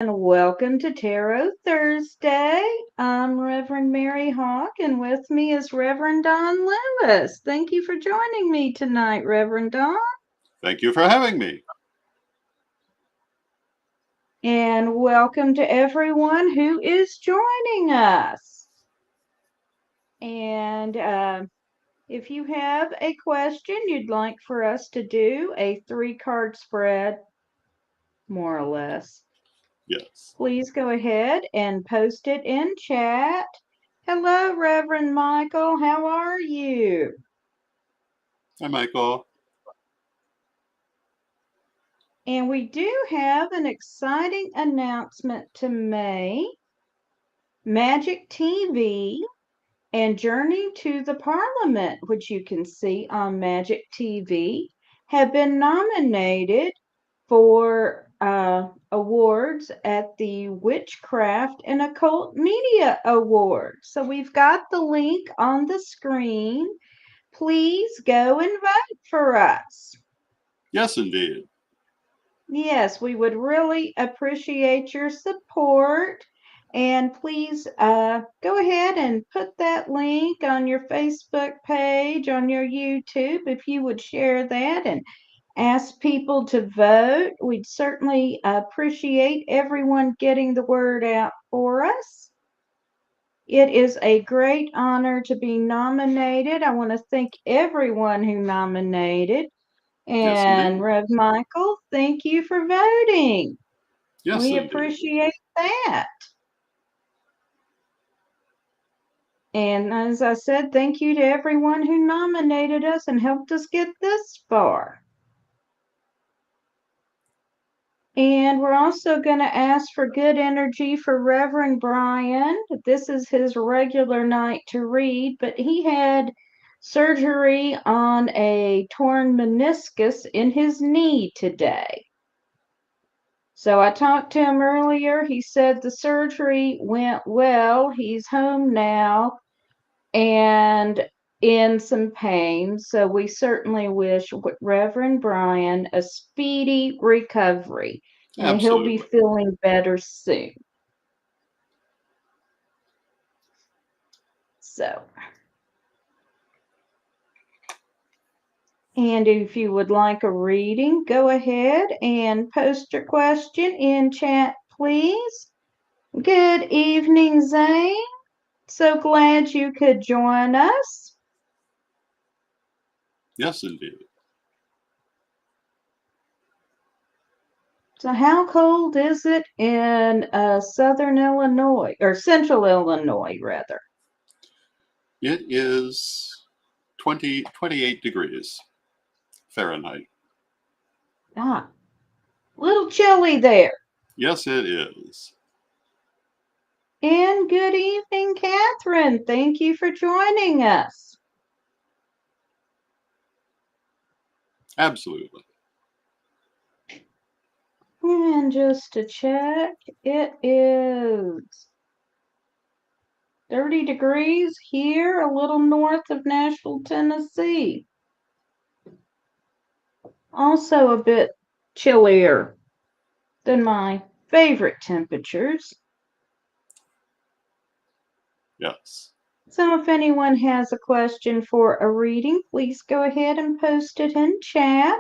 And welcome to Tarot Thursday. I'm Reverend Mary Hawk, and with me is Reverend Don Lewis. Thank you for joining me tonight, Reverend Don. Thank you for having me. And welcome to everyone who is joining us. And if you have a question you'd like for us to do, a 3-card spread, more or less, Yes. please go ahead and post it in chat. Hello, Reverend Michael. How are you? Hi, Michael. And we do have an exciting announcement to make. Magic TV and Journey to the Parliament, which you can see on Magic TV, have been nominated for awards at the Witchcraft and Occult Media Awards. So we've got the link on the screen. Please go and vote for us. Yes, indeed. Yes, we would really appreciate your support. And please go ahead and put that link on your Facebook page, on your YouTube, if you would share that and ask people to vote. We'd certainly appreciate everyone getting the word out for us. It is a great honor to be nominated. I want to thank everyone who nominated. Yes, And indeed. Rev Michael, thank you for voting. Yes, We indeed. appreciate that. And as I said, thank you to everyone who nominated us and helped us get this far. And we're also going to ask for good energy for Reverend Brian. This is his regular night to read, but he had surgery on a torn meniscus in his knee today. So I talked to him earlier. He said the surgery went well. He's home now and in some pain. So we certainly wish Reverend Brian a speedy recovery, and he'll be Absolutely. feeling better soon. So, and if you would like a reading, go ahead and post your question in chat, please. Good evening, Zane. So glad you could join us. Yes, indeed. So how cold is it in southern Illinois, or central Illinois, rather? It is 28 degrees Fahrenheit. Ah, little chilly there. Yes, it is. And good evening, Catherine. Thank you for joining us. Absolutely. And just to check, it is 30 degrees here, a little north of Nashville, Tennessee. Also a bit chillier than my favorite temperatures. Yes. So if anyone has a question for a reading, please go ahead and post it in chat.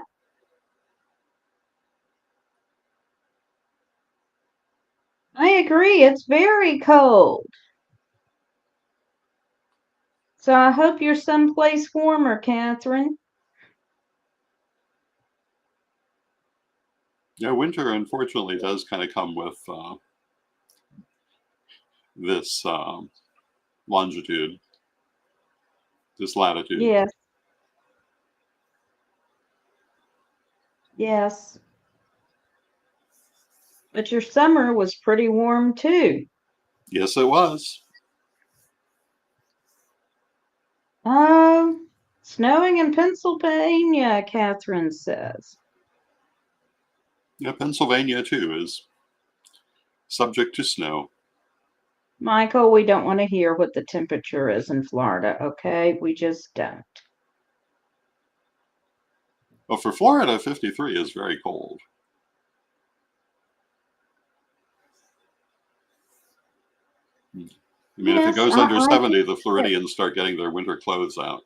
I agree, it's very cold. So I hope you're someplace warmer, Catherine. Yeah, winter unfortunately does kind of come with this longitude, this latitude. Yes, yes. But your summer was pretty warm too. Yes, it was. Snowing in Pennsylvania, Catherine says. Yeah, Pennsylvania too is subject to snow. Michael, we don't want to hear what the temperature is in Florida, okay? We just don't. Well, for Florida, 53 is very cold. I mean, if it Yes, goes under I 70, think the Floridians start getting their winter clothes out.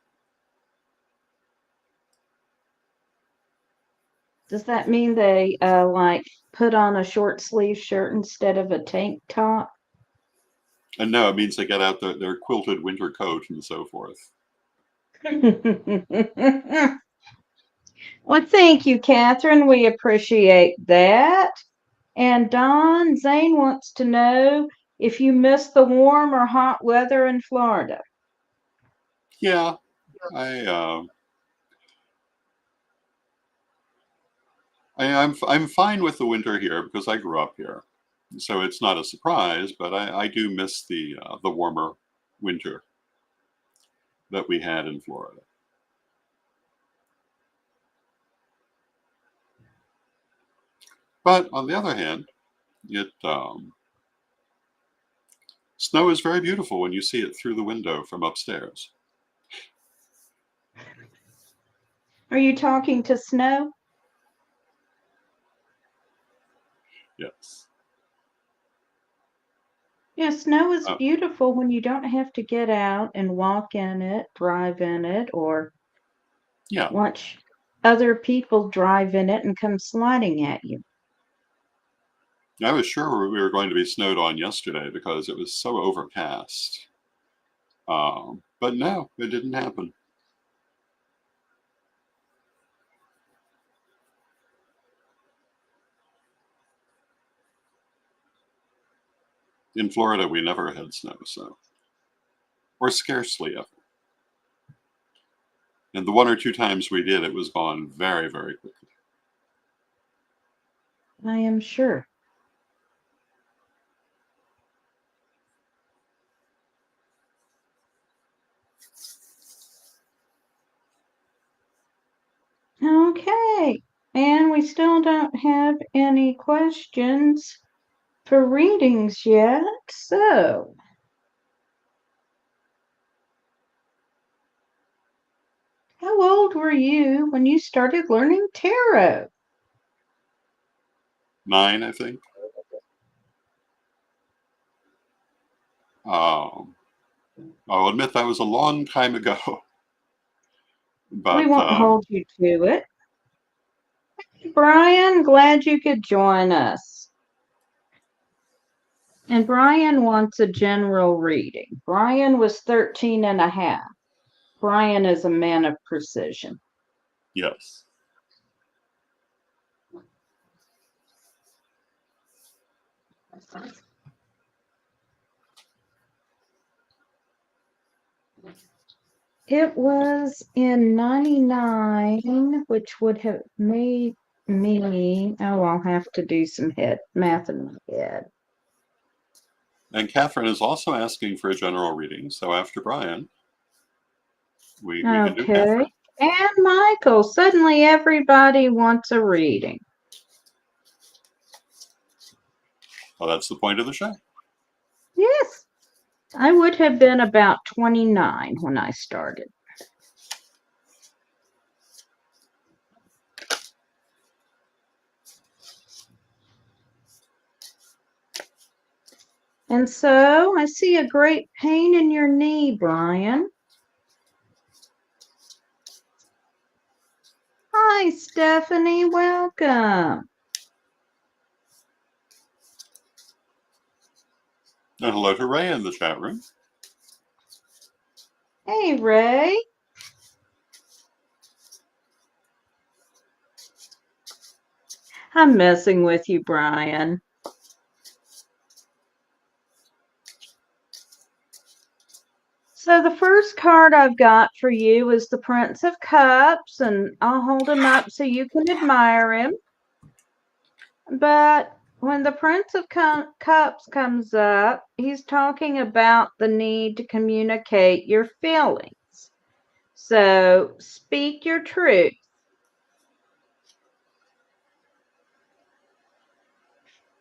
does that mean they like put on a short sleeve shirt instead of a tank top? And no, it means they get out their quilted winter coat and so forth. Well, thank you, Catherine. We appreciate that. And Don Zane wants to know if you miss the warm or hot weather in Florida. Yeah, I'm fine with the winter here because I grew up here, so it's not a surprise. But I do miss the warmer winter that we had in Florida. But on the other hand, it snow is very beautiful when you see it through the window from upstairs. Are you talking to Snow? Yes. Yeah, snow is beautiful when you don't have to get out and walk in it, drive in it, or Yeah. watch other people drive in it and come sliding at you. I was sure we were going to be snowed on yesterday because it was so overcast. But no, it didn't happen. In Florida, we never had snow, so, or scarcely ever. And the one or two times we did, it was gone very, very quickly. I am sure. Okay, and we still don't have any questions for readings yet, so how old were you when you started learning tarot? 9, I think. I'll admit that was a long time ago. We But won't hold you to it. Brian, glad you could join us. And Brian wants a general reading. Brian was 13 and a half. Brian is a man of precision. yes. It was in 99, which would have made me, oh, I'll have to do some math in my head. And Catherine is also asking for a general reading. So after Brian, we can do Catherine. And Michael, suddenly everybody wants a reading. Well, that's the point of the show. Yes. I would have been about 29 when I started. And so I see a great pain in your knee, Brian. Hi, Stephanie. Welcome. And hello to Ray in the chat room. Hey, Ray. I'm messing with you, Brian. So the first card I've got for you is the Prince of Cups, and I'll hold him up so you can admire him. But when the Prince of Cups comes up, he's talking about the need to communicate your feelings. So speak your truth.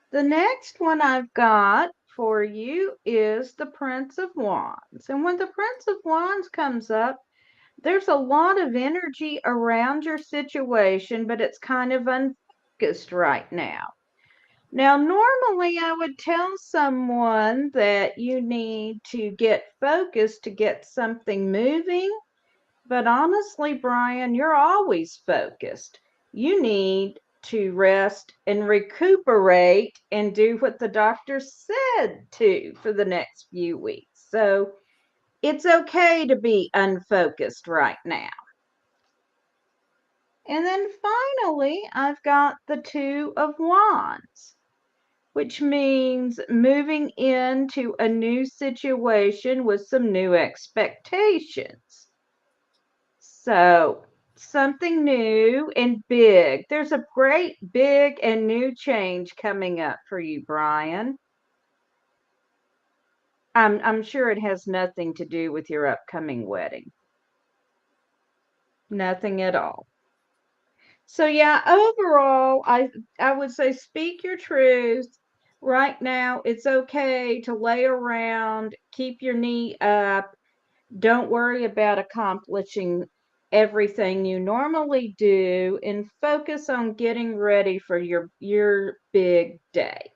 The next one I've got for you is the Prince of Wands. And when the Prince of Wands comes up, there's a lot of energy around your situation, but it's kind of unfocused right now. Now, normally I would tell someone that you need to get focused to get something moving, but honestly, Brian, you're always focused. You need to rest and recuperate and do what the doctor said to for the next few weeks. So it's okay to be unfocused right now. And then finally, I've got the Two of Wands, which means moving into a new situation with some new expectations. So, something new and big. There's a great big and new change coming up for you, Brian. I'm sure it has nothing to do with your upcoming wedding. Nothing at all. So yeah, overall, I would say speak your truth. Right now, it's okay to lay around, keep your knee up. Don't worry about accomplishing everything you normally do and focus on getting ready for your big day.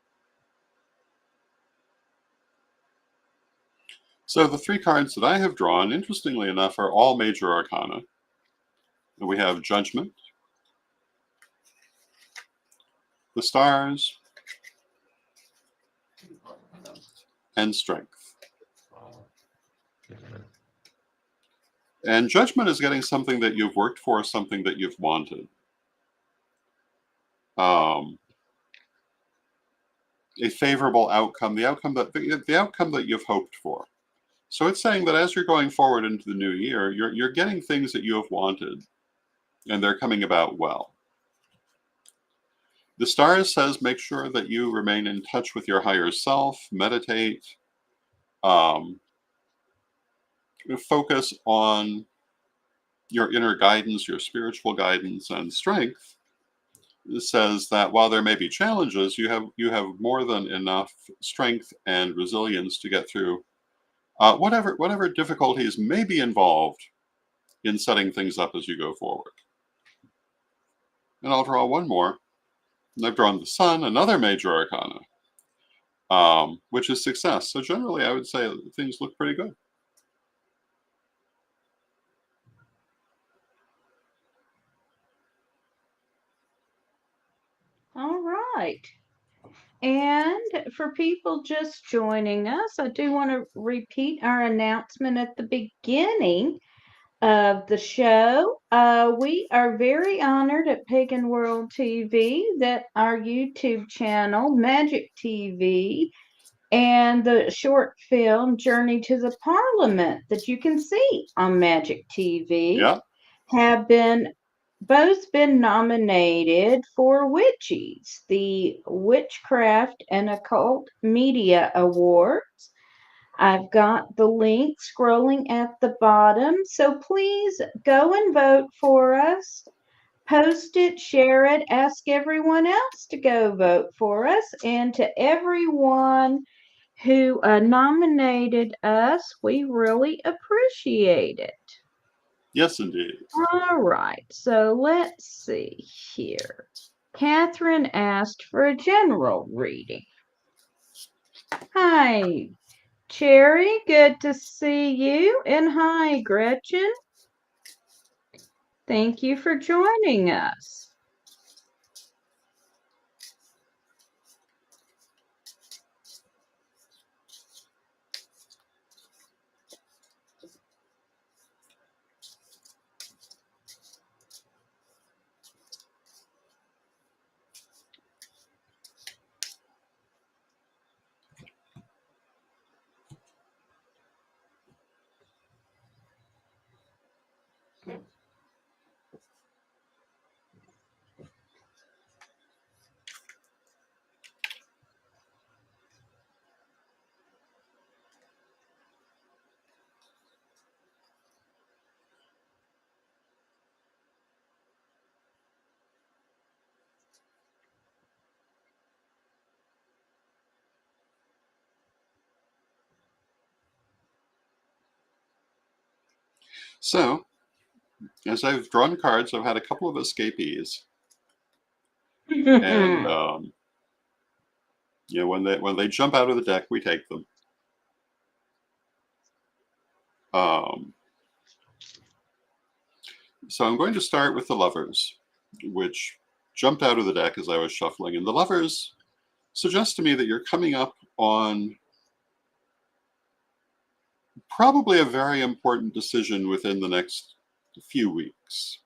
So the three cards that I have drawn, interestingly enough, are all major arcana. We have Judgment, the Stars, and Strength. And Judgment is getting something that you've worked for, something that you've wanted. A favorable outcome, the outcome that you've hoped for. So it's saying that as you're going forward into the new year, you're getting things that you have wanted, and they're coming about well. The Stars says make sure that you remain in touch with your higher self, meditate, focus on your inner guidance, your spiritual guidance, and Strength says that while there may be challenges, you have more than enough strength and resilience to get through whatever difficulties may be involved in setting things up as you go forward. And I'll draw one more. And I've drawn the Sun, another major arcana, which is success. So generally, I would say things look pretty good. All right. And for people just joining us, I do want to repeat our announcement at the beginning of the show. We are very honored at Pagan World TV that our YouTube channel, Magic TV, and the short film Journey to the Parliament that you can see on Magic TV Yeah. have both been nominated for Witchies, the Witchcraft and Occult Media Awards. I've got the link scrolling at the bottom, so please go and vote for us. Post it, share it, ask everyone else to go vote for us, and to everyone who nominated us, we really appreciate it. Yes, indeed. All right, so let's see here. Catherine asked for a general reading. Hi, Cherry, good to see you. And hi, Gretchen. Thank you for joining us. So, as I've drawn cards, I've had a couple of escapees. And You know, when they jump out of the deck, we take them. So I'm going to start with the Lovers, which jumped out of the deck as I was shuffling. And the Lovers suggest to me that you're coming up on probably a very important decision within the next few weeks.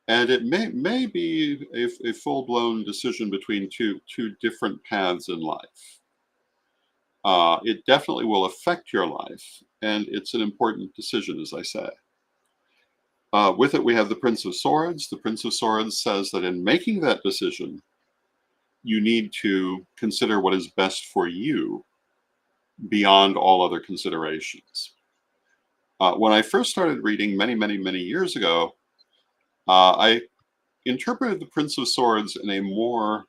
And it may be a full-blown decision between two different paths in life. It definitely will affect your life, and it's an important decision, as I say. With it, we have the Prince of Swords. The Prince of Swords says that in making that decision, you need to consider what is best for you beyond all other considerations. When I first started reading many years ago, I interpreted the Prince of Swords in a more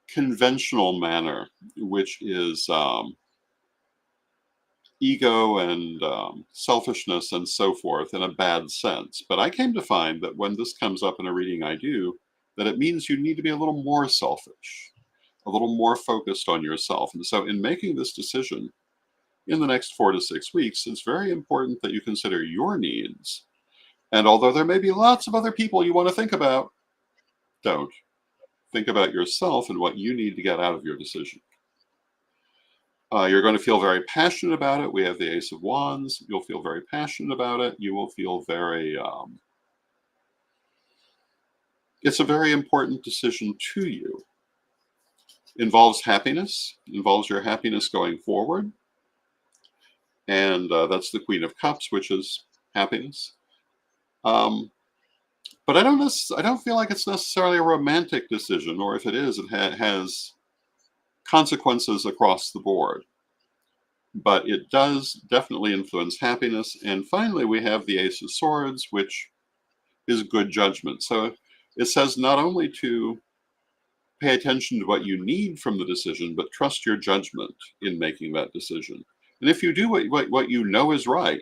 conventional manner, which is ego and selfishness and so forth in a bad sense. But I came to find that when this comes up in a reading I do, that it means you need to be a little more selfish, a little more focused on yourself. And so in making this decision in the next 4 to 6 weeks, it's very important that you consider your needs. And although there may be lots of other people you want to think about, don't. Think about yourself and what you need to get out of your decision. You're going to feel very passionate about it. We have the Ace of Wands. You'll feel very passionate about it. You will feel very... it's a very important decision to you. Involves happiness, involves your happiness going forward. And that's the Queen of Cups, which is happiness. But I don't feel like it's necessarily a romantic decision, or if it is, it has consequences across the board. But it does definitely influence happiness. And finally, we have the Ace of Swords, which is good judgment. So it says not only to pay attention to what you need from the decision, but trust your judgment in making that decision. And if you do what you know is right,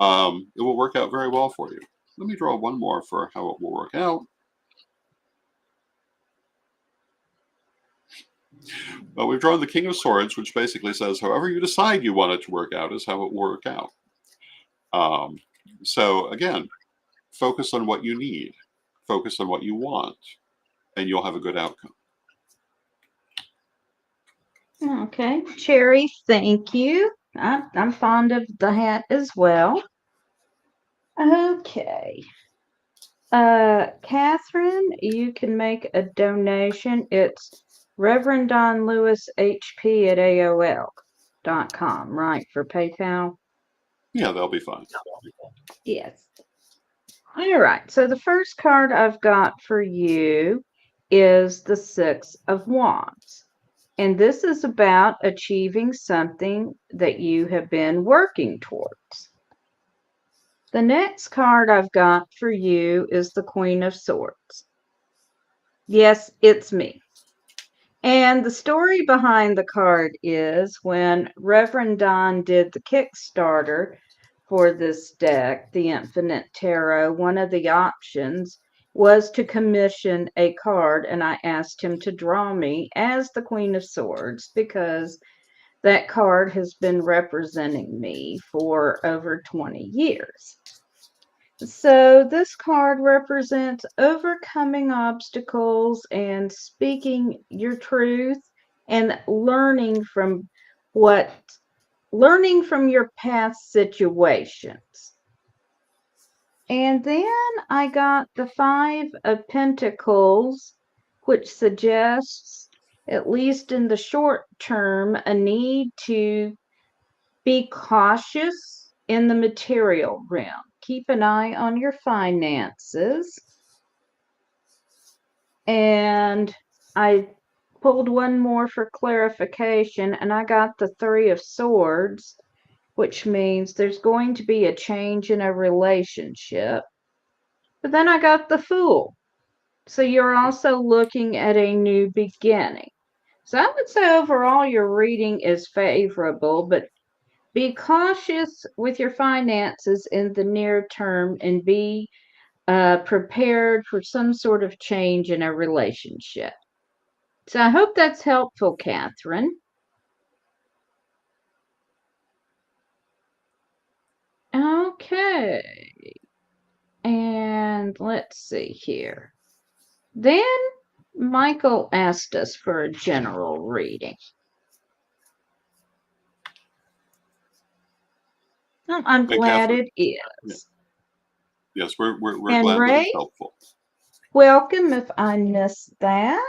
it will work out very well for you. Let me draw one more for how it will work out. Well, we've drawn the King of Swords, which basically says however you decide you want it to work out is how it will work out. So again, focus on what you need, focus on what you want, and you'll have a good outcome. Okay, Cherry, thank you. I'm fond of the hat as well. Okay. Catherine, you can make a donation. It's Reverend Don Lewis HP at AOL.com, right? For PayPal? Yeah, they'll be fine. Yes. All right. So the first card I've got for you is the Six of Wands. And this is about achieving something that you have been working towards. The next card I've got for you is the Queen of Swords. Yes, it's me. And the story behind the card is when Reverend Don did the Kickstarter for this deck, the Infinite Tarot, one of the options was to commission a card, and I asked him to draw me as the Queen of Swords because that card has been representing me for over 20 years. So this card represents overcoming obstacles and speaking your truth and learning from your past situations. And then I got the Five of Pentacles, which suggests, at least in the short term, a need to be cautious in the material realm. Keep an eye on your finances. And I pulled one more for clarification, and I got the Three of Swords, which means there's going to be a change in a relationship. But then I got the Fool. So you're also looking at a new beginning. So I would say overall your reading is favorable, but be cautious with your finances in the near term and be prepared for some sort of change in a relationship. So I hope that's helpful, Catherine. Okay. And let's see here. Then Michael asked us for a general reading. I'm Hey, glad Catherine. it Yeah. is. Yes, we're And glad that it's Ray, helpful. welcome if I missed that.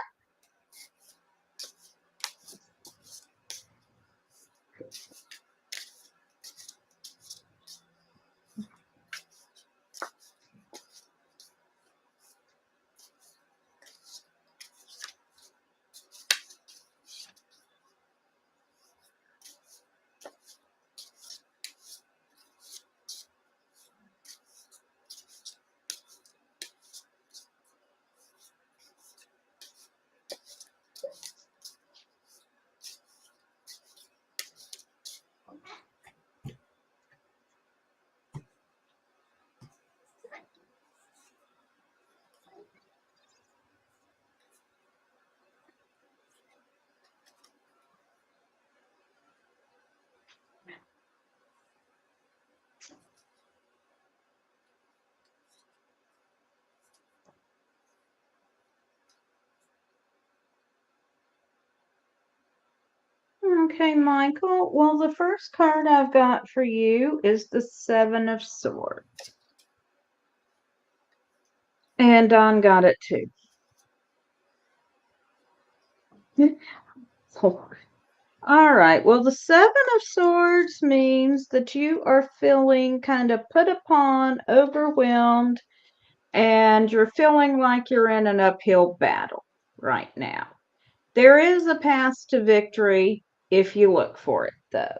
Okay, Michael. Well, the first card I've got for you is the Seven of Swords. And Don got it too. All right. Well, the Seven of Swords means that you are feeling kind of put upon, overwhelmed, and you're feeling like you're in an uphill battle right now. There is a path to victory if you look for it, though.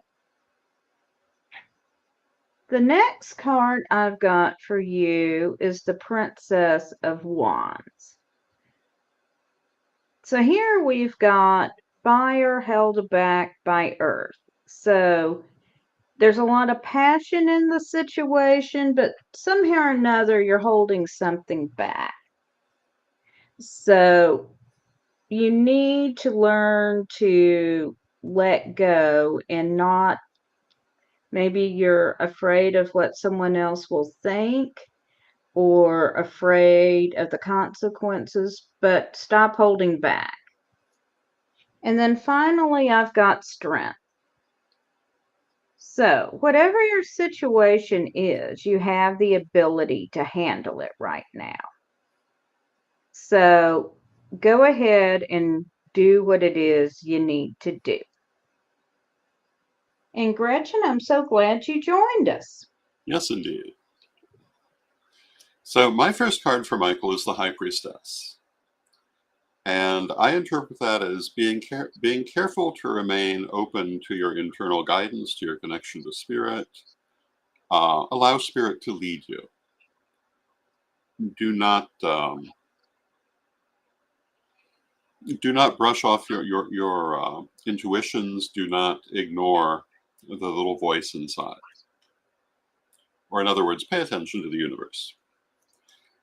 The next card I've got for you is the Princess of Wands. So here we've got fire held back by earth. So there's a lot of passion in the situation, but somehow or another you're holding something back. So you need to learn to let go and not, maybe you're afraid of what someone else will think or afraid of the consequences, but stop holding back. And then finally, I've got strength. So, whatever your situation is, you have the ability to handle it right now. So, go ahead and do what it is you need to do. And Gretchen, I'm so glad you joined us. Yes, indeed. So my first card for Michael is the High Priestess. And I interpret that as being careful to remain open to your internal guidance, to your connection to Spirit. Allow Spirit to lead you. Do not brush off your intuitions. Do not ignore the little voice inside. Or in other words, pay attention to the universe.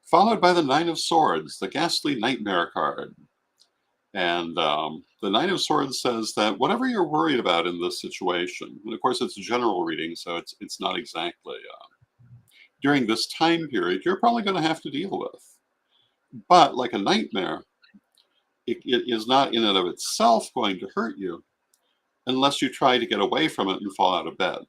Followed by the Nine of Swords, the ghastly nightmare card. And the Nine of Swords says that whatever you're worried about in this situation, and of course it's a general reading, so it's not exactly during this time period, you're probably going to have to deal with. But like a nightmare, it is not in and of itself going to hurt you unless you try to get away from it and fall out of bed.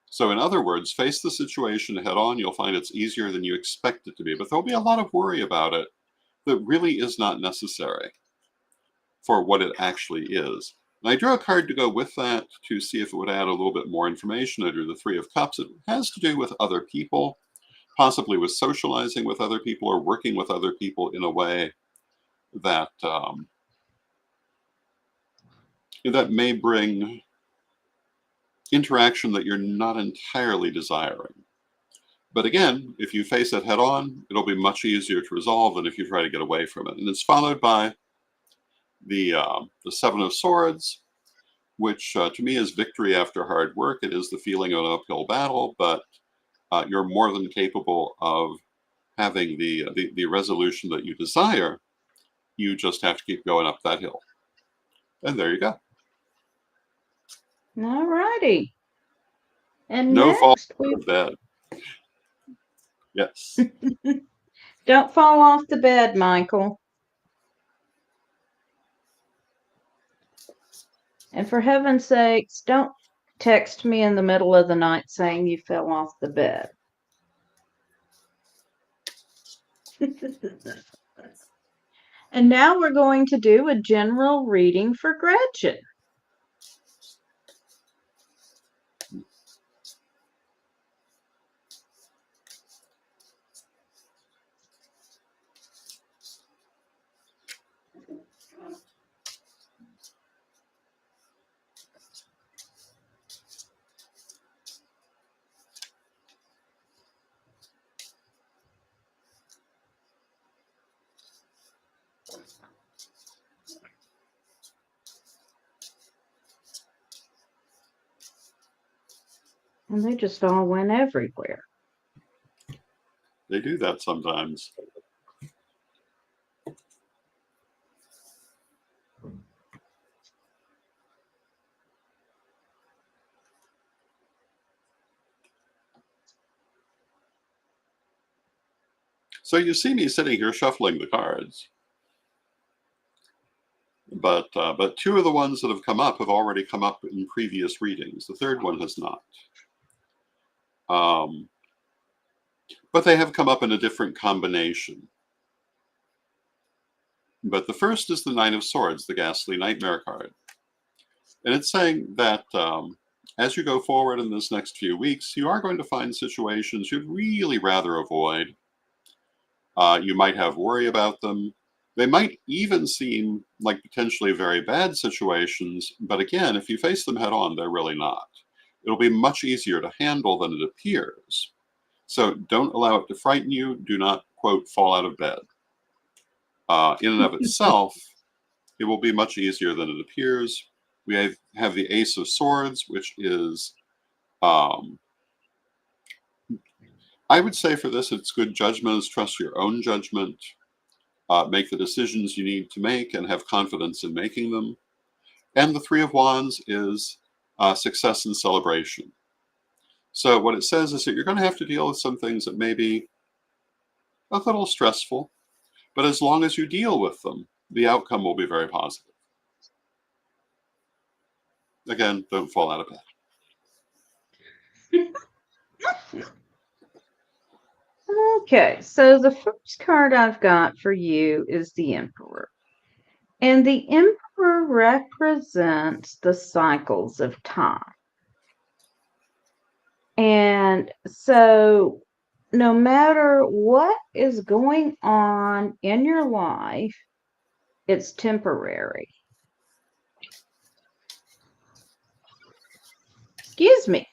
So in other words, face the situation head on. You'll find it's easier than you expect it to be, but there'll be a lot of worry about it that really is not necessary for what it actually is. And I drew a card to go with that to see if it would add a little bit more information. I drew the Three of Cups. It has to do with other people, possibly with socializing with other people or working with other people in a way that that may bring interaction that you're not entirely desiring. But again, if you face it head on, it'll be much easier to resolve than if you try to get away from it. And it's followed by the Seven of Swords, which to me is victory after hard work. It is the feeling of an uphill battle, but you're more than capable of having the resolution that you desire, you just have to keep going up that hill. And there you go. All righty. And No fall next out of bed. Yes. Don't fall off the bed, Michael. And for heaven's sakes, don't text me in the middle of the night saying you fell off the bed. And now we're going to do a general reading for Gretchen. And they just all went everywhere. They do that sometimes. So you see me sitting here shuffling the cards. But two of the ones that have come up have already come up in previous readings. The third one has not. But they have come up in a different combination. But the first is the Nine of Swords, the Ghastly Nightmare card. And it's saying that as you go forward in this next few weeks, you are going to find situations you'd really rather avoid. You might have worry about them. They might even seem like potentially very bad situations, but again, if you face them head on, they're really not. It'll be much easier to handle than it appears. So don't allow it to frighten you. Do not, quote, fall out of bed. In and of itself, it will be much easier than it appears. We have the Ace of Swords, which is, I would say for this, it's good judgment. Trust your own judgment. Make the decisions you need to make and have confidence in making them. And the Three of Wands is success and celebration. So what it says is that you're going to have to deal with some things that may be a little stressful, but as long as you deal with them, the outcome will be very positive. Again, don't fall out of bed. Okay, so the first card I've got for you is the Emperor. And the Emperor represents the cycles of time. And so no matter what is going on in your life, it's temporary. Excuse me.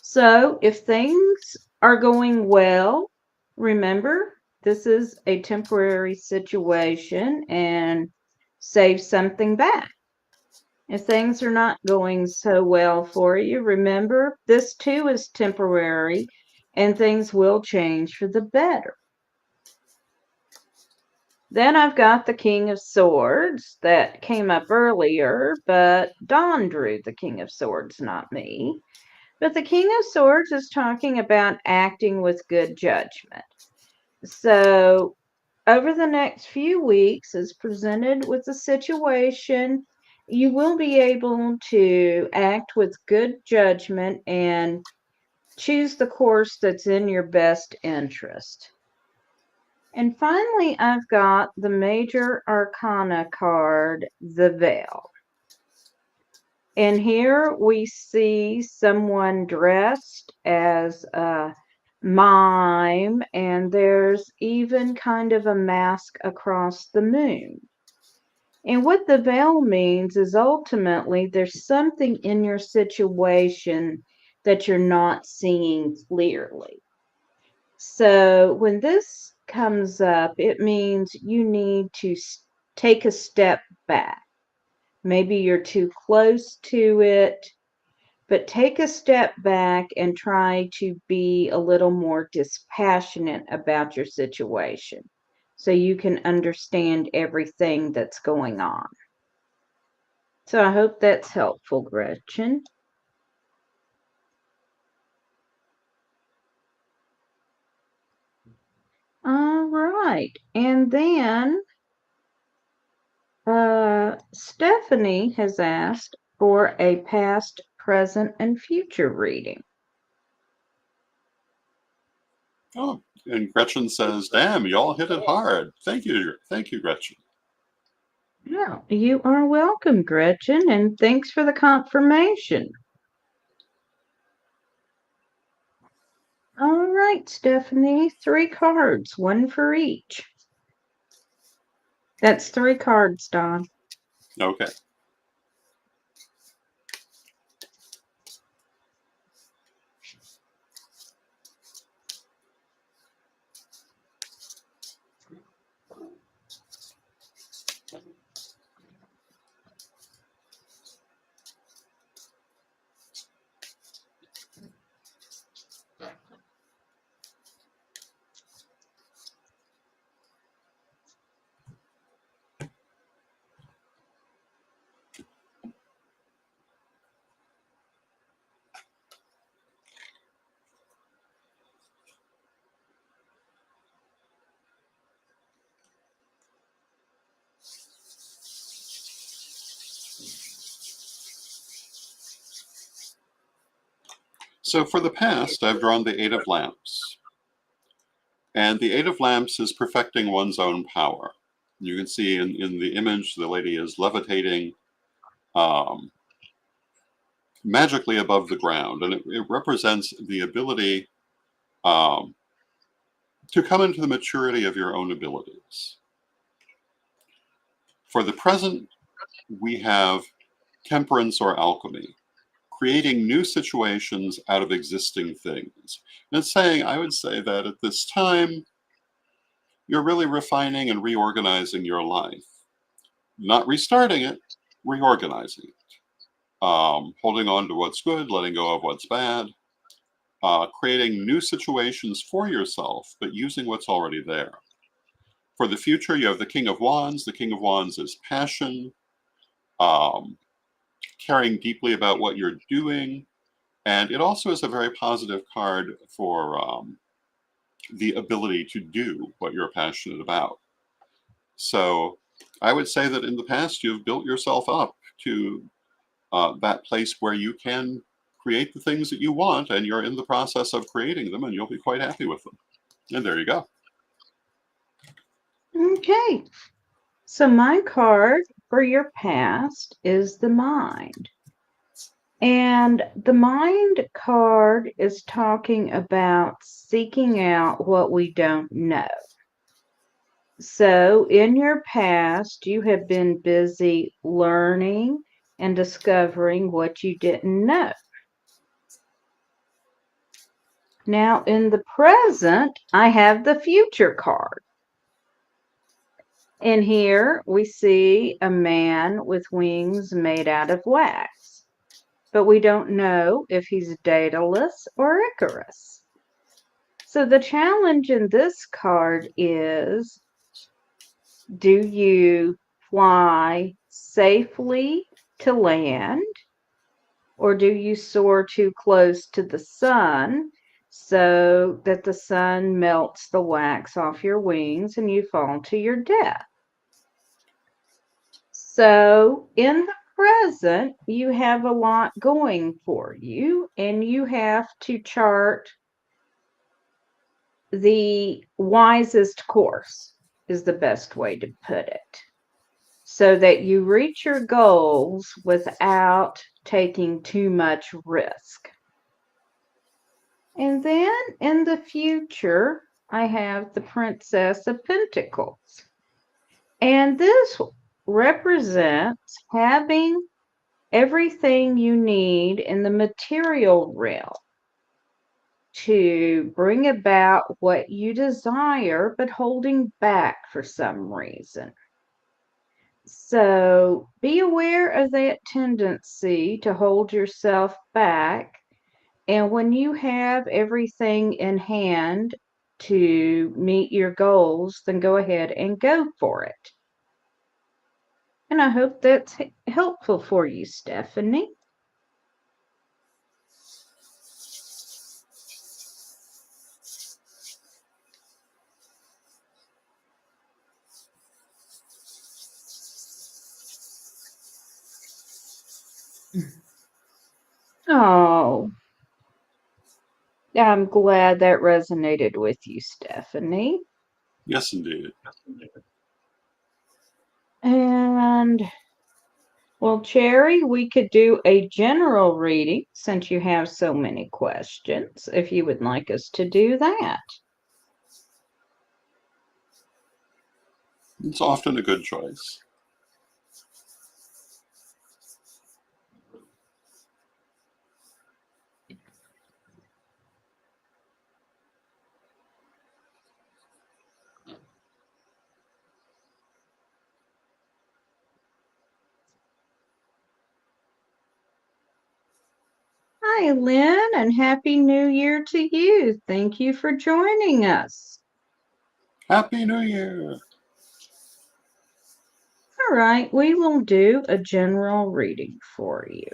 So if things are going well, remember, this is a temporary situation and save something back. If things are not going so well for you, remember, this too is temporary and things will change for the better. Then I've got the King of Swords that came up earlier, but Dawn drew the King of Swords, not me. But the King of Swords is talking about acting with good judgment. So over the next few weeks, as presented with the situation, you will be able to act with good judgment and choose the course that's in your best interest. And finally, I've got the Major Arcana card, the Veil. And here we see someone dressed as a mime, and there's even kind of a mask across the moon. And what the veil means is ultimately there's something in your situation that you're not seeing clearly. So when this comes up, it means you need to take a step back. Maybe you're too close to it, but take a step back and try to be a little more dispassionate about your situation. so you can understand everything that's going on. So I hope that's helpful, Gretchen. All right. And then Stephanie has asked for a past, present, and future reading. Oh, and Gretchen says, "Damn, y'all hit it hard. Thank you, Gretchen." Yeah, you are welcome, Gretchen, and thanks for the confirmation. All right, Stephanie, 3 cards, 1 for each. That's 3 cards, Don. Okay. So for the past, I've drawn the Eight of Lamps. And the Eight of Lamps is perfecting one's own power. You can see in the image, the lady is levitating magically above the ground. And it represents the ability to come into the maturity of your own abilities. For the present, we have temperance or alchemy, creating new situations out of existing things. And it's saying, I would say that at this time, you're really refining and reorganizing your life. Not restarting it, reorganizing it. Holding on to what's good, letting go of what's bad, creating new situations for yourself, but using what's already there. For the future, you have the King of Wands. The King of Wands is passion, caring deeply about what you're doing, and it also is a very positive card for the ability to do what you're passionate about. So I would say that in the past, you've built yourself up to that place where you can create the things that you want, and you're in the process of creating them, and you'll be quite happy with them. And there you go. Okay. So my card for your past is the Mind. And the Mind card is talking about seeking out what we don't know. So in your past, you have been busy learning and discovering what you didn't know. Now in the present, I have the Future card. And here we see a man with wings made out of wax, but we don't know if he's Daedalus or Icarus. So the challenge in this card is, do you fly safely to land, or do you soar too close to the sun so that the sun melts the wax off your wings and you fall to your death? So in the present, you have a lot going for you, and you have to chart the wisest course, is the best way to put it, so that you reach your goals without taking too much risk. And then in the future, I have the Princess of Pentacles. And this represents having everything you need in the material realm to bring about what you desire, but holding back for some reason. So be aware of that tendency to hold yourself back. And when you have everything in hand, to meet your goals, then go ahead and go for it. And I hope that's helpful for you, Stephanie. Oh, I'm glad that resonated with you, Stephanie. Yes, indeed. And, well, Cherry, we could do a general reading since you have so many questions, if you would like us to do that. It's often a good choice. Hi, Lynn, and Happy New Year to you. Thank you for joining us. Happy New Year! All right, we will do a general reading for you.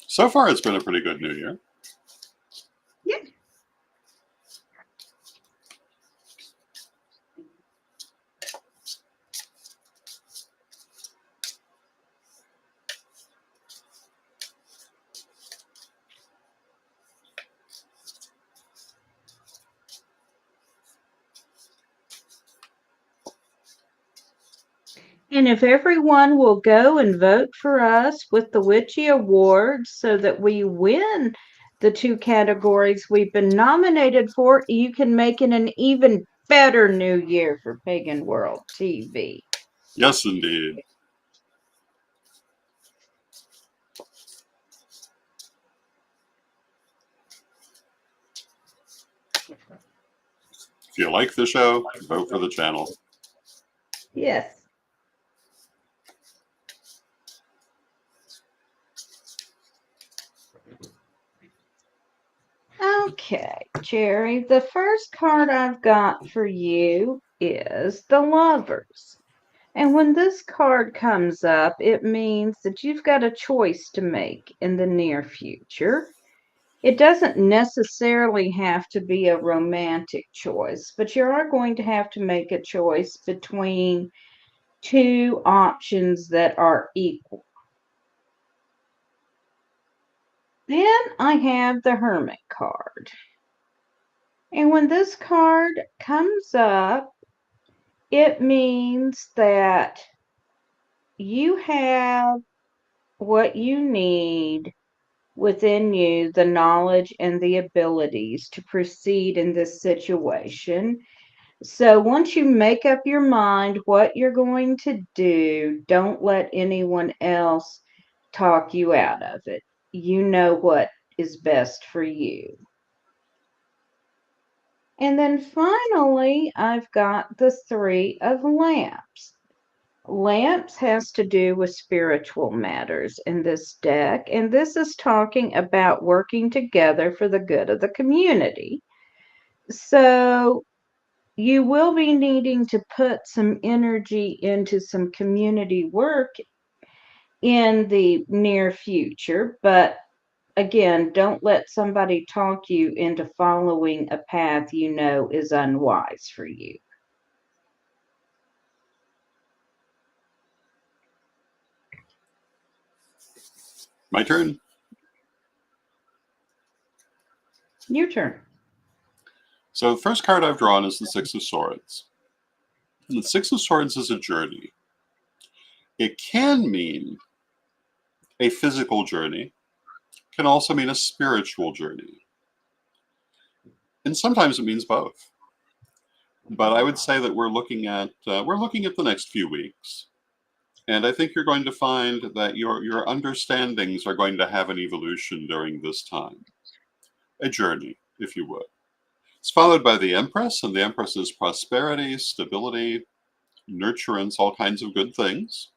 So far, it's been a pretty good New Year. Yeah. And if everyone will go and vote for us with the Witchy Awards so that we win the 2 categories we've been nominated for, you can make it an even better New Year for Pagan World TV. Yes, indeed. If you like the show, vote for the channel. Yes. Okay, Jerry, the first card I've got for you is the Lovers. And when this card comes up, it means that you've got a choice to make in the near future. It doesn't necessarily have to be a romantic choice, but you are going to have to make a choice between 2 options that are equal. Then I have the Hermit card. And when this card comes up, it means that you have what you need within you, the knowledge and the abilities to proceed in this situation. So once you make up your mind what you're going to do, don't let anyone else talk you out of it. You know what is best for you. And then finally, I've got the 3 of Lamps. Lamps has to do with spiritual matters in this deck, and this is talking about working together for the good of the community. So you will be needing to put some energy into some community work in the near future, but again, don't let somebody talk you into following a path you know is unwise for you. My turn. Your turn. So the first card I've drawn is the Six of Swords. And the Six of Swords is a journey. It can mean a physical journey, can also mean a spiritual journey. And sometimes it means both. But I would say that we're looking at the next few weeks. And I think you're going to find that your understandings are going to have an evolution during this time. A journey, if you would. It's followed by the Empress, and the Empress is prosperity, stability, nurturance, all kinds of good things.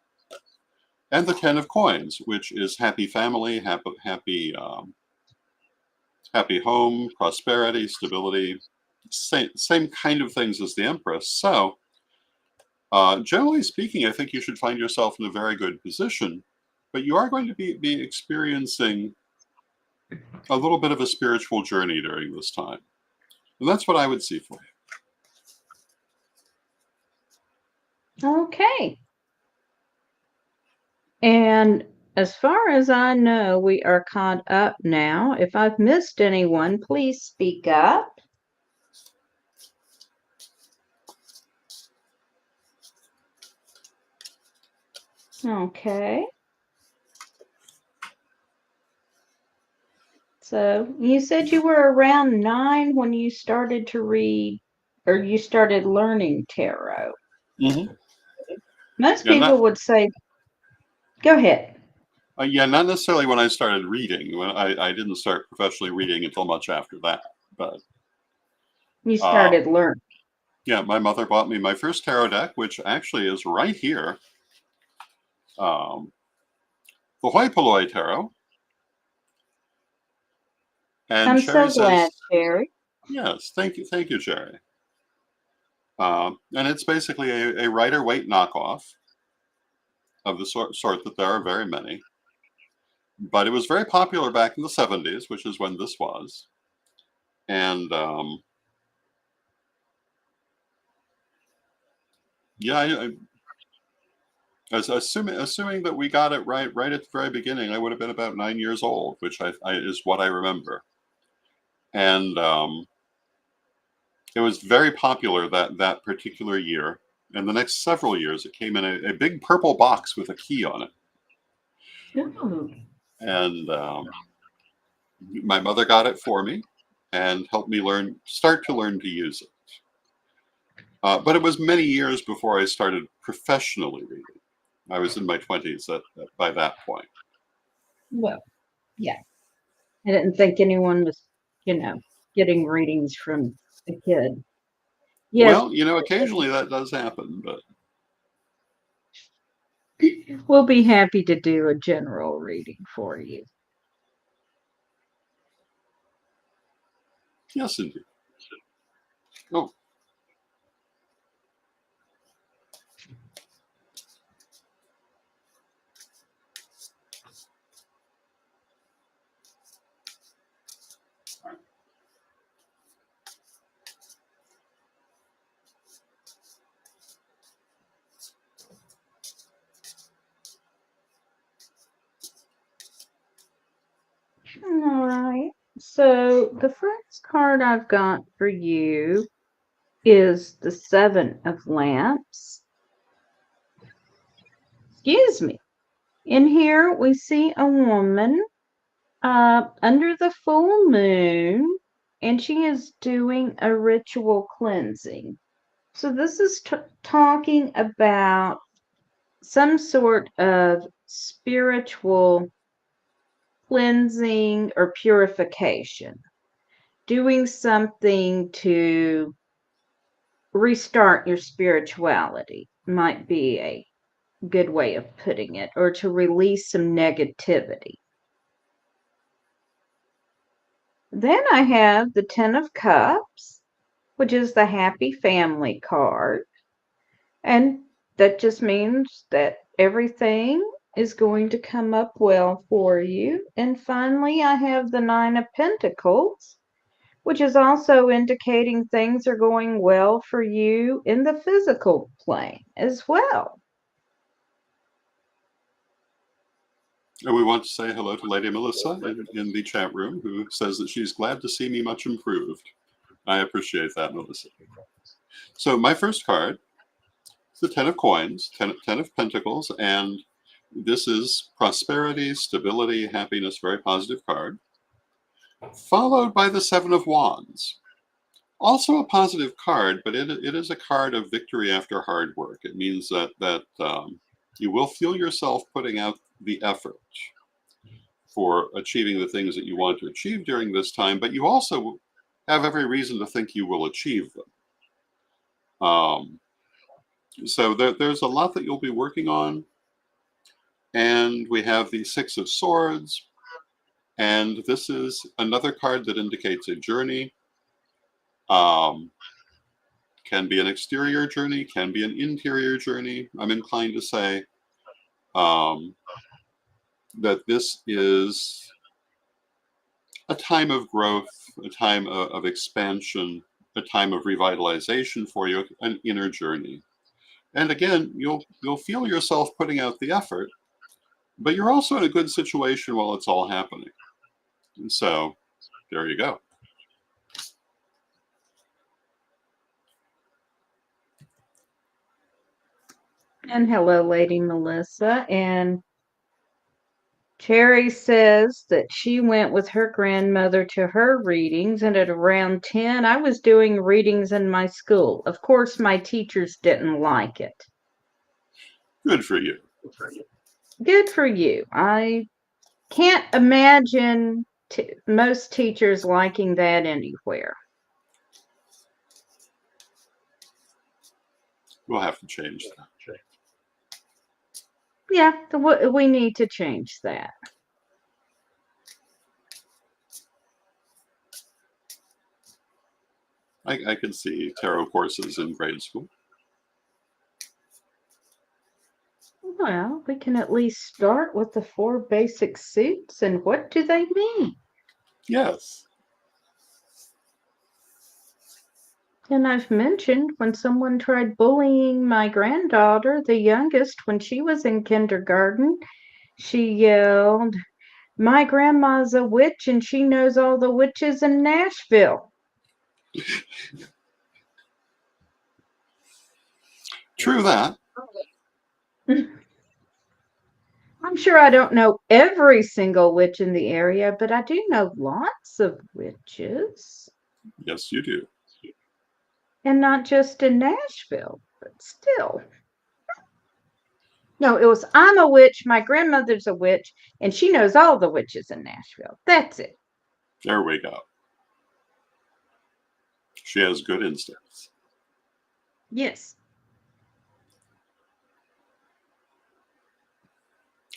And the Ten of Coins, which is happy family, happy happy home, prosperity, stability, same kind of things as the Empress. So, generally speaking, I think you should find yourself in a very good position, but you are going to be experiencing a little bit of a spiritual journey during this time. And that's what I would see for you. Okay. And as far as I know, we are caught up now. If I've missed anyone, please speak up. Okay. So you said you were around 9 when you started to read, or you started learning tarot. Mm-hmm. Most people would say, go ahead. Yeah, not necessarily when I started reading. When I didn't start professionally reading until much after that. But you started learning. Yeah, my mother bought me my first tarot deck, which actually is right here. The Hoi Polloi Tarot. And I'm Sherry so glad, says, Sherry. yes, thank you, Sherry. And it's basically a Rider-Waite knockoff of the sort that there are very many. But it was very popular back in the 70s, which is when this was. And yeah, assuming that we got it right at the very beginning, I would have been about 9 years old, which is what I remember. And it was very popular that particular year. And the next several years, it came in a big purple box with a key on it. Ooh. And my mother got it for me and helped me start to learn to use it. But it was many years before I started professionally reading. I was in my 20s by that point. Well, yeah. I didn't think anyone was, getting readings from a kid. Yes. Well, occasionally that does happen, but we'll be happy to do a general reading for you. yes, indeed. Oh. All right. So the first card I've got for you is the Seven of Lamps. Excuse me. In here, we see a woman under the full moon, and she is doing a ritual cleansing. So this is talking about some sort of spiritual cleansing or purification, doing something to restart your spirituality might be a good way of putting it, or to release some negativity. Then I have the Ten of Cups, which is the happy family card. And that just means that everything is going to come up well for you. And finally, I have the Nine of Pentacles, which is also indicating things are going well for you in the physical plane as well. And we want to say hello to Lady Melissa in the chat room, who says that she's glad to see me much improved. I appreciate that, Melissa. So my first card is the Ten of Coins, Ten of Pentacles, and this is prosperity, stability, happiness, very positive card, followed by the Seven of Wands. Also a positive card, but it is a card of victory after hard work. It means that you will feel yourself putting out the effort for achieving the things that you want to achieve during this time, but you also have every reason to think you will achieve them. So there's a lot that you'll be working on. And we have the Six of Swords, And this is another card that indicates a journey. Can be an exterior journey, can be an interior journey. I'm inclined to say that this is a time of growth, a time of expansion, a time of revitalization for you, an inner journey. And again, you'll feel yourself putting out the effort, but you're also in a good situation while it's all happening. And so there you go. And hello, Lady Melissa. And Cherry says that she went with her grandmother to her readings, and at around 10, I was doing readings in my school. Of course, my teachers didn't like it. Good for you. Good for you. I can't imagine most teachers liking that anywhere. We'll have to change that. Yeah, we need to change that. I can see tarot courses in grade school. Well, we can at least start with the 4 basic suits, and what do they mean? Yes. And I've mentioned when someone tried bullying my granddaughter, the youngest, when she was in kindergarten, she yelled, "My grandma's a witch and she knows all the witches in Nashville." True that. I'm sure I don't know every single witch in the area, but I do know lots of witches. Yes, you do. And not just in Nashville, but still. No, it was, "I'm a witch, my grandmother's a witch, and she knows all the witches in Nashville." That's it. There we go. She has good instincts. Yes.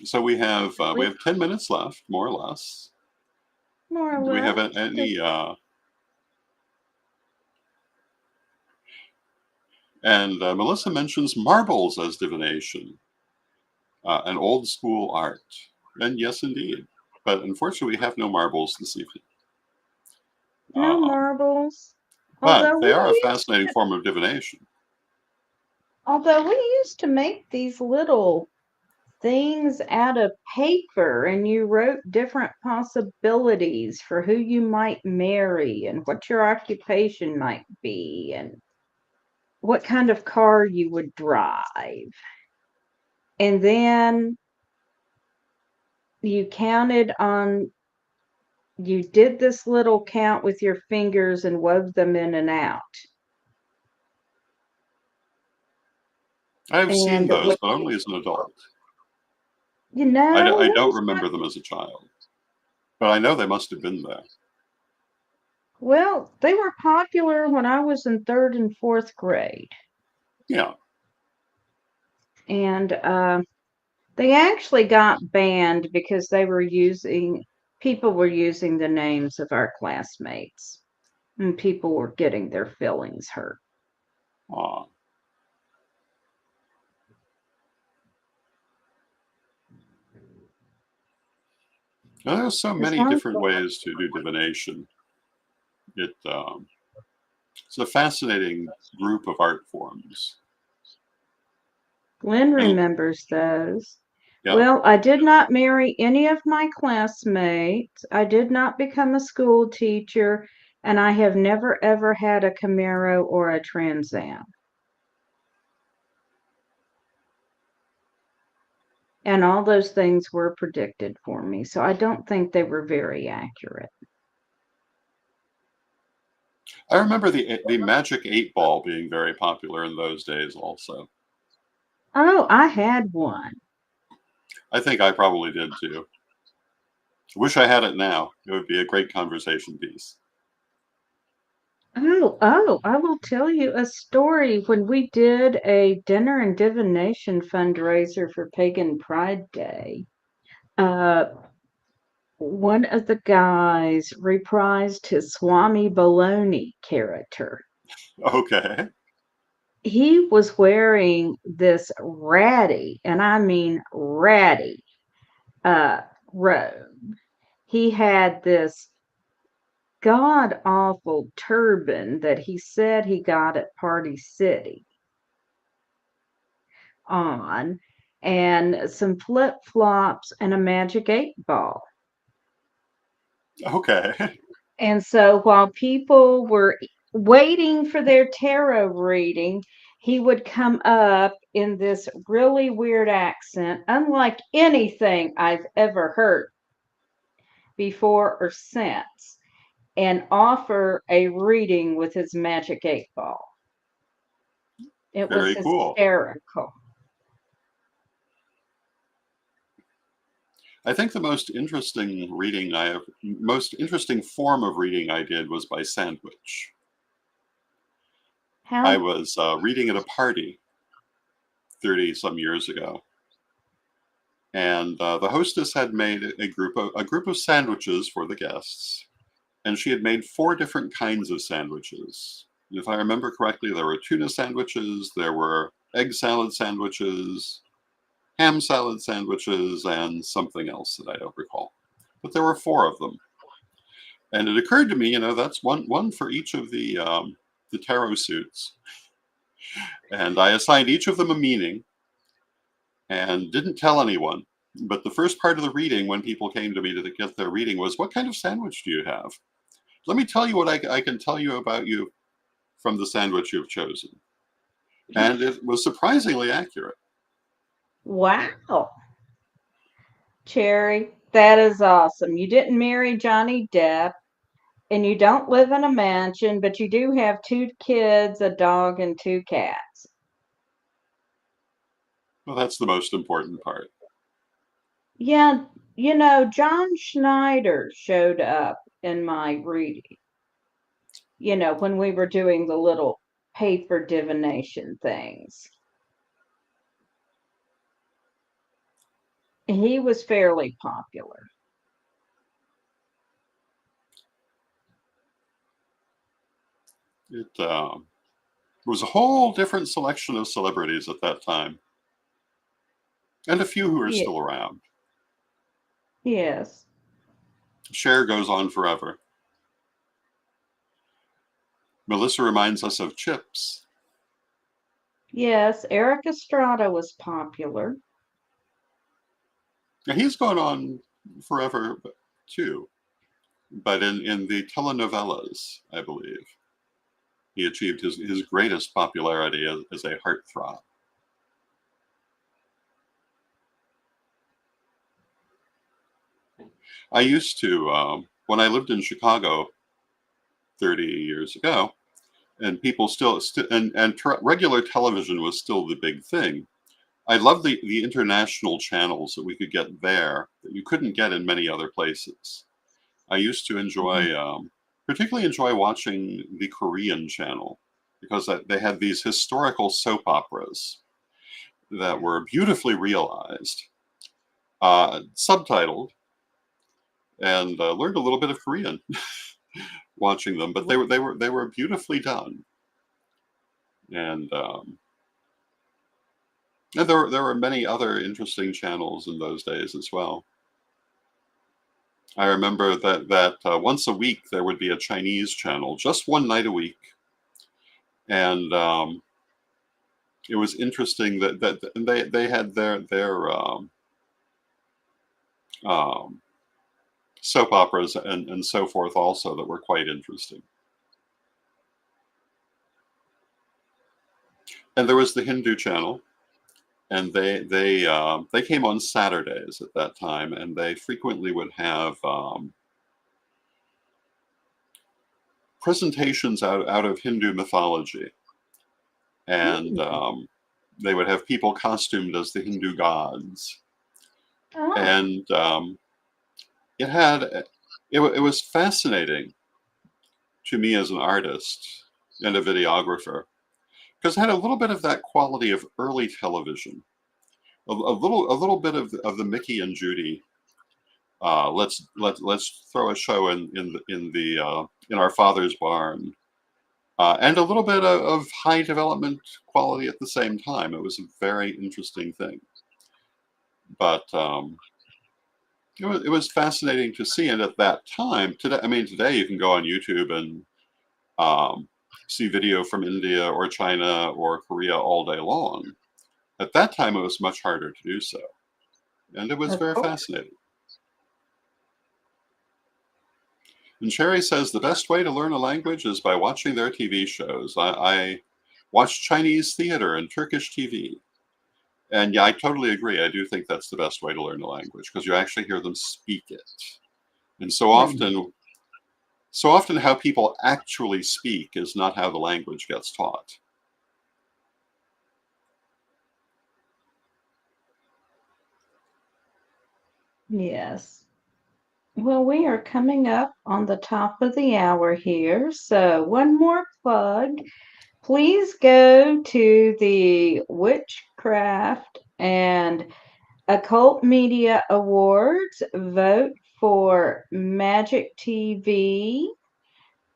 So we have 10 minutes left, more or less. More or less. Do we have any and Melissa mentions marbles as divination, an old school art. And yes, indeed. But unfortunately, we have no marbles this evening. No marbles. But they are a fascinating form of divination. Although we used to make these little things out of paper, and you wrote different possibilities for who you might marry and what your occupation might be and what kind of car you would drive. And then you did this little count with your fingers and wove them in and out. I've seen those, but only as an adult. You know, I don't remember them as a child, but I know they must have been there. Well, they were popular when I was in 3rd and 4th grade. Yeah. And they actually got banned because people were using the names of our classmates, and people were getting their feelings hurt. Aw. Now, there's so many different ways to do divination. It's a fascinating group of art forms. Glenn remembers those. Yeah. Well, I did not marry any of my classmates. I did not become a school teacher, and I have never ever had a Camaro or a Trans Am. And all those things were predicted for me, so I don't think they were very accurate. I remember the Magic 8-Ball being very popular in those days also. Oh, I had one. I think I probably did too. Wish I had it now. It would be a great conversation piece. Oh, I will tell you a story. When we did a dinner and divination fundraiser for Pagan Pride Day, one of the guys reprised his Swami Baloney character. Okay. He was wearing this ratty, and I mean ratty, uh, robe. He had this god awful turban that he said he got at Party City on, and some flip flops and a magic 8 ball. Okay. And so while people were waiting for their tarot reading, he would come up in this really weird accent, unlike anything I've ever heard before or since, and offer a reading with his magic 8 ball. It was Very cool. hysterical. I think the most interesting form of reading I did was by sandwich. I How was reading at a party 30 some years ago, and the hostess had made a group of sandwiches for the guests, and she had made 4 different kinds of sandwiches. If I remember correctly, there were tuna sandwiches, there were egg salad sandwiches, ham salad sandwiches, and something else that I don't recall. But there were 4 of them. And it occurred to me, that's one for each of the tarot suits. And I assigned each of them a meaning and didn't tell anyone. But the first part of the reading, when people came to me to get their reading, was, "What kind of sandwich do you have? Let me tell you what I can tell you about you from the sandwich you've chosen." And it was surprisingly accurate. wow, Cherry, that is awesome. You didn't marry Johnny Depp and you don't live in a mansion, but you do have 2 kids, a dog, and 2 cats. Well, that's the most important part. Yeah, John Schneider showed up in my reading, when we were doing the little paper divination things. He was fairly popular. It was a whole different selection of celebrities at that time, and a few who are Yeah, still around. yes. Cher goes on forever. Melissa reminds us of Chips. Yes, Eric Estrada was popular. Now, he's gone on forever too, but in the telenovelas, I believe, he achieved his greatest popularity as a heartthrob. I used to, when I lived in Chicago 30 years ago, and people regular television was still the big thing. I loved the international channels that we could get there that you couldn't get in many other places. I used to Mhm. particularly enjoy watching the Korean channel because they had these historical soap operas that were beautifully realized, subtitled, and learned a little bit of Korean watching them. But they were beautifully done, and and there were many other interesting channels in those days as well. I remember that once a week there would be a Chinese channel, just one night a week, and it was interesting that they had their um, soap operas and so forth also that were quite interesting. And there was the Hindu channel, and they came on Saturdays at that time, and they frequently would have presentations out of Hindu mythology, and Mm. they would have people costumed as the Hindu gods, Oh, and it had it was fascinating to me as an artist and a videographer because it had a little bit of that quality of early television, a little bit of the Mickey and Judy let's throw a show in our father's barn, and a little bit of high development quality at the same time. It was a very interesting thing, but it was fascinating to see. And at that time, today, I mean, today you can go on YouTube and um, see video from India or China or Korea all day long. At that time, it was much harder to do so, and it was Of very course. fascinating. And Sherry says the best way to learn a language is by watching their TV shows. I watch Chinese theater and Turkish TV. And yeah, I totally agree. I do think that's the best way to learn a language because you actually hear them speak it. And so often how people actually speak is not how the language gets taught. Yes. Well, we are coming up on the top of the hour here. So, one more plug. Please go to the Witchcraft and Occult Media Awards. Vote for Magic TV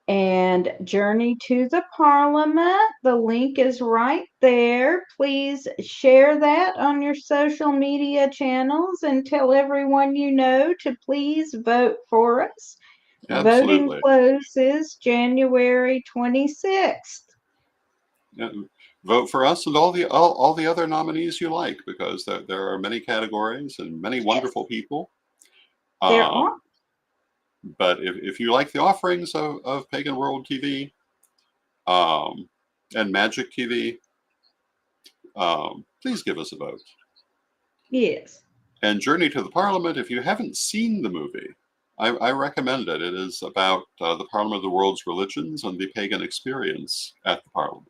and Journey to the Parliament. The link is right there. Please share that on your social media channels and tell everyone you know to please vote for us. Voting Absolutely. closes January 26th. Yeah, vote for us and all the other nominees you like because there are many categories and many Yes, wonderful people. there Um, are. but if you like the offerings of Pagan World TV um, and Magic TV, please give us a vote. Yes. And Journey to the Parliament, if you haven't seen the movie, I recommend it. It is about the Parliament of the World's Religions and the pagan experience at the Parliament.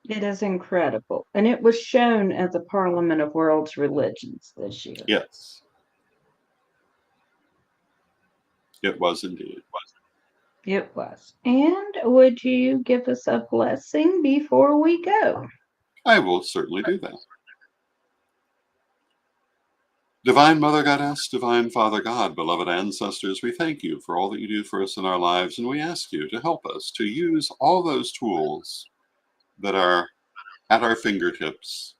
It is incredible. And it was shown at the Parliament of World's Religions this year. Yes, it was indeed. It was. And would you give us a blessing before we go? I will certainly do that. Divine Mother Goddess, Divine Father God, beloved ancestors, we thank you for all that you do for us in our lives, and we ask you to help us to use all those tools that are at our fingertips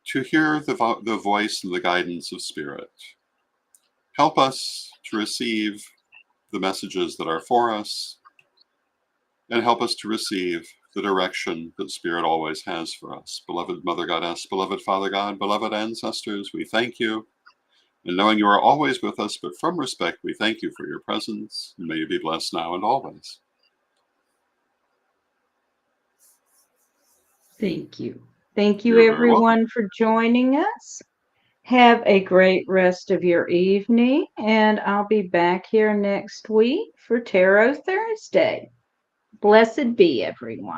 to hear the voice and the guidance of Spirit. Help us to receive the messages that are for us, and help us to receive the direction that Spirit always has for us. Beloved Mother Goddess, beloved Father God, beloved ancestors, we thank you. And knowing you are always with us, but from respect, we thank you for your presence. And may you be blessed now and always. Thank you. Thank you, You're very welcome. everyone, for joining us. Have a great rest of your evening, and I'll be back here next week for Tarot Thursday. Blessed be, everyone.